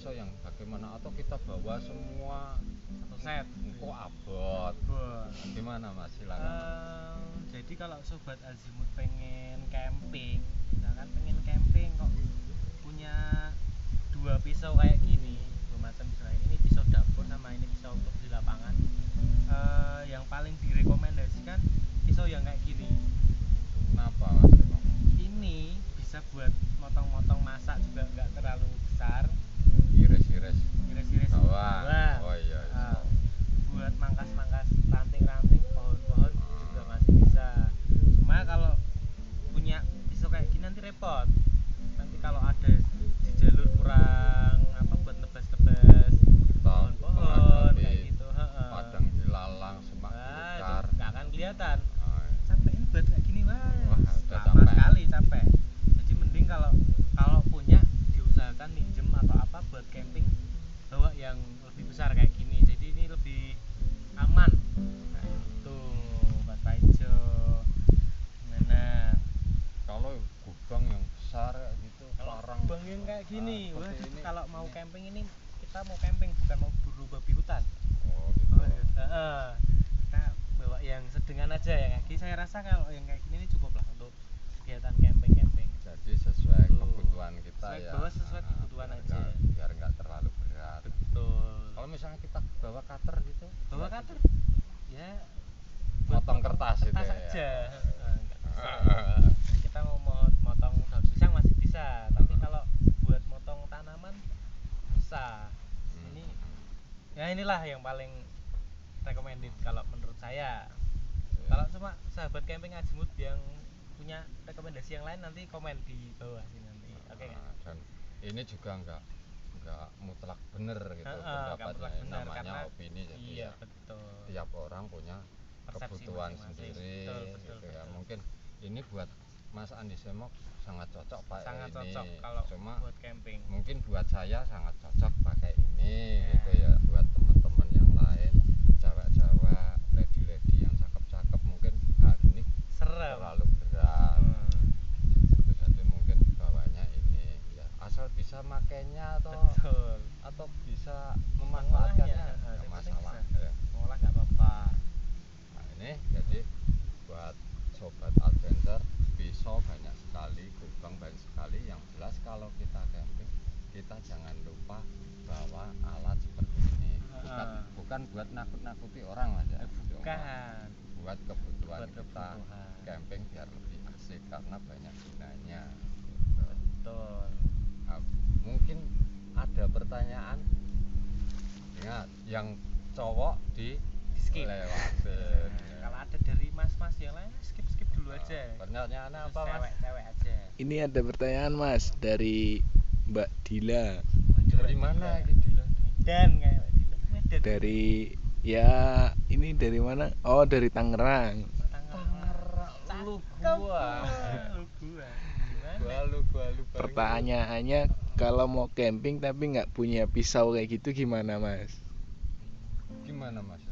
pisau yang bagaimana, atau kita bawa semua satu set kok abot gimana Mas, silakan. Jadi kalau sobat Azimut pengen camping, misalkan pengen camping kok punya dua pisau kayak gini, dua macam pisau ini pisau dapur sama ini pisau untuk di lapangan, yang paling direkomendasikan pisau yang kayak gini. Kenapa Mas? Ini bisa buat motong-motong masak juga nggak terlalu besar. Iris-iris bawah. Oh iya. Buat mangkas-mangkas ranting-ranting pohon-pohon juga masih bisa. Cuma kalau punya pisau kayak gini nanti repot. Nanti kalau ada di jalur kurang buat nebas-nebas pohon-pohon kayak gitu, padang ilalang, semak belukar, nggak akan kelihatan. Capekin buat kayak gini, wah lama sekali capek. Jadi mending kalau punya diusahakan minjem atau apa buat camping, bawa yang lebih besar kayak gini. Jadi ini lebih aman. Nah itu Mas Paijo. Gimana? Kalau gudang yang besar gitu, Kalau gudang yang kayak gini, wah ini, kalau mau camping ini kita mau camping bukan mau buru babi hutan. Oh gitu. Kita bawa yang sedengan aja ya. Jadi saya rasa kalau yang kayak gini ini cukup lah untuk kegiatan camping. Jadi sesuai kebutuhan kita ya. Sesuai kebutuhan aja. Biar nggak terlalu berat. Betul. Kalau misalnya kita bawa cutter gitu, bawa cutter, ya motong kertas itu aja. Ya. Kita mau motong daun pisang masih bisa, tapi kalau buat motong tanaman susah. Inilah yang paling recommended kalau menurut saya. Kalau cuma sahabat camping Azimut yang punya rekomendasi yang lain nanti komen di bawah sini nanti. Oke kan? Dan ini juga enggak mutlak bener gitu pendapatnya, namanya opini. Jadi iya, betul. Tiap orang punya persepsi kebutuhan sendiri. Betul. Ya. Mungkin ini buat Mas Andi Semok sangat cocok pakai sangat ini. Cocok kalau cuma buat camping. Mungkin buat saya sangat cocok pakai ini gitu ya. Buat teman-teman yang lain, cewek-cewek, lady-lady yang cakep-cakep mungkin kayak gini terlalu berat. Jadi mungkin bawanya ini ya, asal bisa makainya atau bisa memanfaatkannya nggak masalah ya. Mengolah nggak apa-apa. Nah ini jadi buat sobat adventure, pisau banyak sekali, gudang banyak sekali. Yang jelas kalau kita camping, kita jangan lupa bawa alat seperti ini. Bukan buat nakut-nakuti orang aja. Bukan. Buat kebutuhan kita camping biar lebih asik karena banyak gunanya. Betul. Nah, mungkin ada pertanyaan. Ingat, yang cowok di skip. Lewatin. Kalau ada dari mas-mas yang lain skip dulu aja. Pertanyaannya apa Mas? Cewek aja. Ini ada pertanyaan Mas dari Mbak Dila. Dari mana Dila? Medan kayak Dila. Medan. Dari ini dari mana? Oh, dari Tangerang. Lu gua. Pertanyaannya, kalau mau camping tapi nggak punya pisau kayak gitu gimana Mas? Gimana Mas?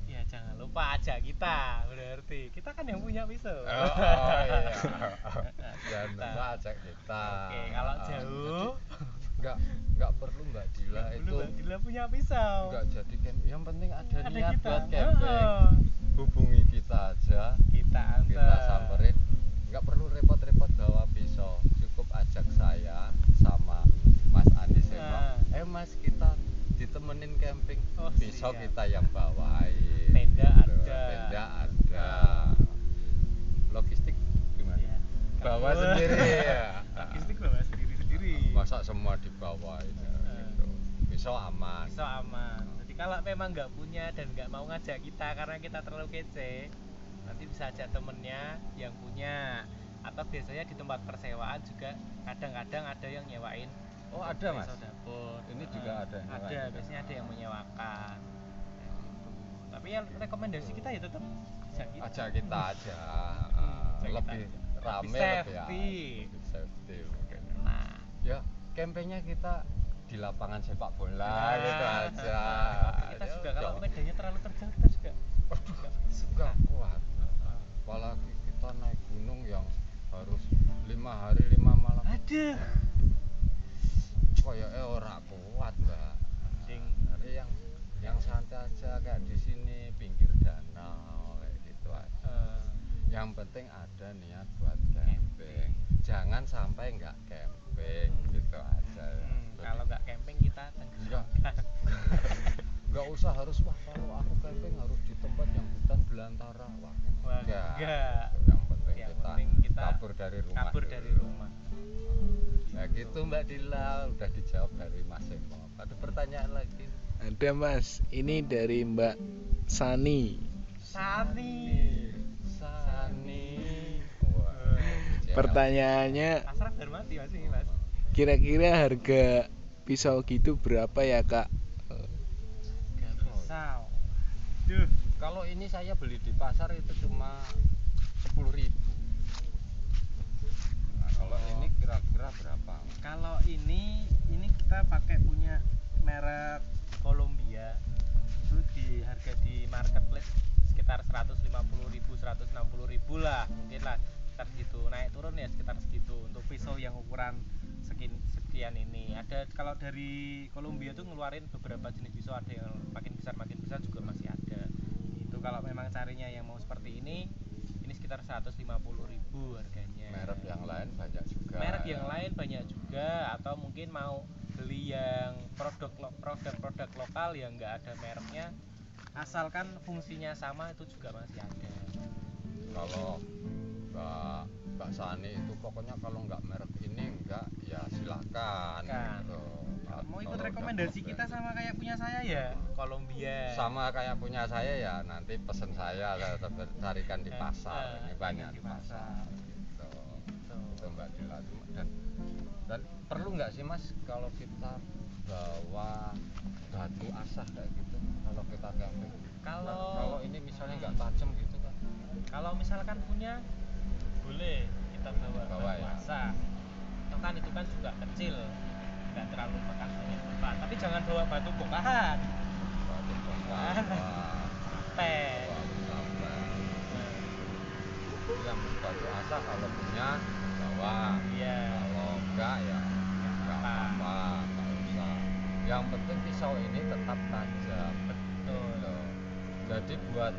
Ya jangan lupa ajak kita, berarti kita kan yang punya pisau. Oh iya. Jangan lupa ajak kita. Oke, kalau jauh nggak perlu Mbak Dila itu. Mbak Dila punya pisau. Nggak jadi camping. Yang penting ada niat kita buat camping. Hubungi kita aja. Kita samperin. Nggak perlu repot-repot bawa pisau. Cukup ajak saya sama Mas Andi Semok. Mas, kita ditemenin camping. Pisau siap. Kita yang bawain. Tenda ada. Logistik gimana? Ya, bawa sendiri ya. Logistik bawa sendiri. Masa semua dibawain gitu. Pisau aman. Jadi kalau memang nggak punya dan nggak mau ngajak kita karena kita terlalu kece, nanti bisa ajak temennya yang punya. Atau biasanya di tempat persewaan juga kadang-kadang ada yang nyewain. Oh ada Mas? Dapur. Ini juga ada. Biasanya ada yang menyewakan. Tapi yang rekomendasi kita ya tetap ajak kita aja. Lebih rame, lebih safety mungkin. Nah, ya campingnya kita di lapangan sepak bola gitu aja. Kita juga kalau medannya terlalu terjal kita juga nggak kuat. Apalagi kita naik gunung yang harus 5 hari 5 malam. Aduh. Kayaknya ora kuat. santai aja kayak di sini pinggir danau kayak gitu aja. Yang penting ada niat buat camping. Jangan sampai nggak camping gitu aja. Kalau nggak camping kita tenggelamkan. Nggak usah harus wah kalau aku camping harus di tempat yang hutan belantara. Wah, enggak. Yang penting kita kabur dari rumah. Kabur dari rumah. Nah gitu Mbak Dila, udah dijawab dari Mas Emo. Ada pertanyaan lagi? Ada Mas, ini dari Mbak Sani. Wah, Pertanyaannya, Asraf baru mati Mas ini Mas. kira-kira harga pisau gitu berapa ya Kak? Pisau. Duh, kalau ini saya beli di pasar itu cuma 10.000. Nah, kalau ini kira-kira berapa? kalau ini kita pakai punya merek Columbia. Itu di harga di marketplace sekitar 150.000, 160.000 lah, mungkin lah sekitar segitu. Naik turun ya sekitar segitu untuk pisau yang ukuran sekian ini. Ada kalau dari Columbia tuh ngeluarin beberapa jenis pisau, ada yang makin besar juga masih ada. Itu kalau memang carinya yang mau seperti ini sekitar 150.000 harganya. Merek yang lain banyak juga. Merek yang lain banyak juga, atau mungkin mau beli yang produk lokal yang nggak ada mereknya, asalkan fungsinya sama itu juga masih ada. Kalau Mbak Sani itu pokoknya kalau nggak merek ini enggak ya silakan gitu. Mau ikut rekomendasi kita sama kayak punya saya ya Columbia. Sama kayak punya saya ya nanti pesen saya carikan di pasar. Ini banyak di pasar. Itu Mbak Dila. Dan perlu nggak sih Mas kalau kita bawa batu asah kayak gitu kalau kita camping? Kalau ini misalnya nggak tajam gitu kan? Kalau misalkan punya boleh kita bawa batu ya. asah. Itu kan juga kecil, nggak terlalu makan banyak tempat. Tapi jangan bawa batu bongkahan. Batu bongkahan. Sampai. Yang batu asah kalau punya bawa. Iya. Kalau enggak ya nggak apa-apa, nggak usah. Yang penting pisau ini tetap tajam. Betul. Jadi buat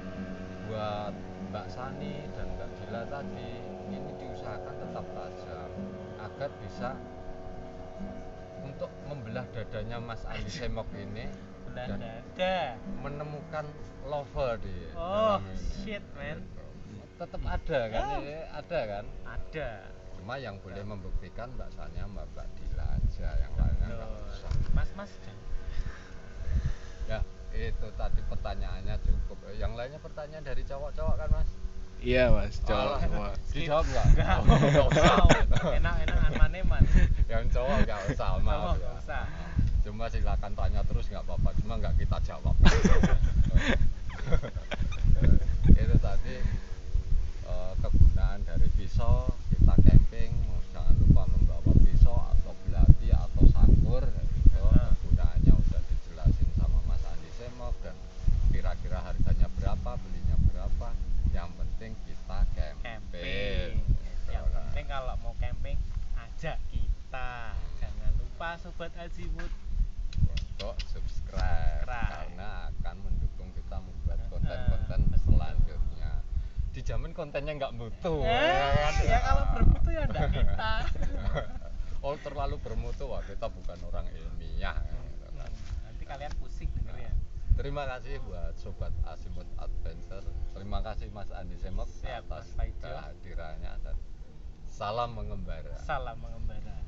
Mbak Sani dan Mbak Dila tadi ini diusahakan tetap tajam agar bisa untuk membelah dadanya Mas Andi Semok ini dan menemukan lover di dalam ini. Shit man. Tetap ada kan? Ada kan? Ada. Cuma yang boleh membuktikan Mbak Sani sama Mbak Dila aja, yang lainnya nggak usah. Mas. Ya itu tadi pertanyaannya cukup. Yang lainnya pertanyaan dari cowok-cowok kan Mas? Iya Mas, cowok semua. Dijawab nggak? Nggak usah. Enak-enakan maneman. Yang cowok nggak usah maaf ya. Nggak usah. Cuma silakan tanya terus nggak apa-apa, cuma nggak kita jawab. Itu tadi kegunaan dari pisau kita camping. Jangan lupa membawa pisau atau belati atau sangkur gitu. Kegunaannya udah dijelasin sama Mas Andi Semok dan kira-kira harganya berapa, belinya berapa. Yang penting kita camping. Yang penting kalau mau camping ajak kita. Jangan lupa Sobat Azimut untuk subscribe karena akan mendukung kita membuat konten-konten selanjutnya. Dijamin kontennya nggak mutu. Ya kalau bermutu ya enggak kita. Oh terlalu bermutu, wah kita bukan orang ilmiah. Nanti kalian pusing dengernya. Terima kasih buat Sobat Azimut Adventure. Terima kasih Mas Andi Semok atas kehadirannya dan salam mengembara. Salam mengembara.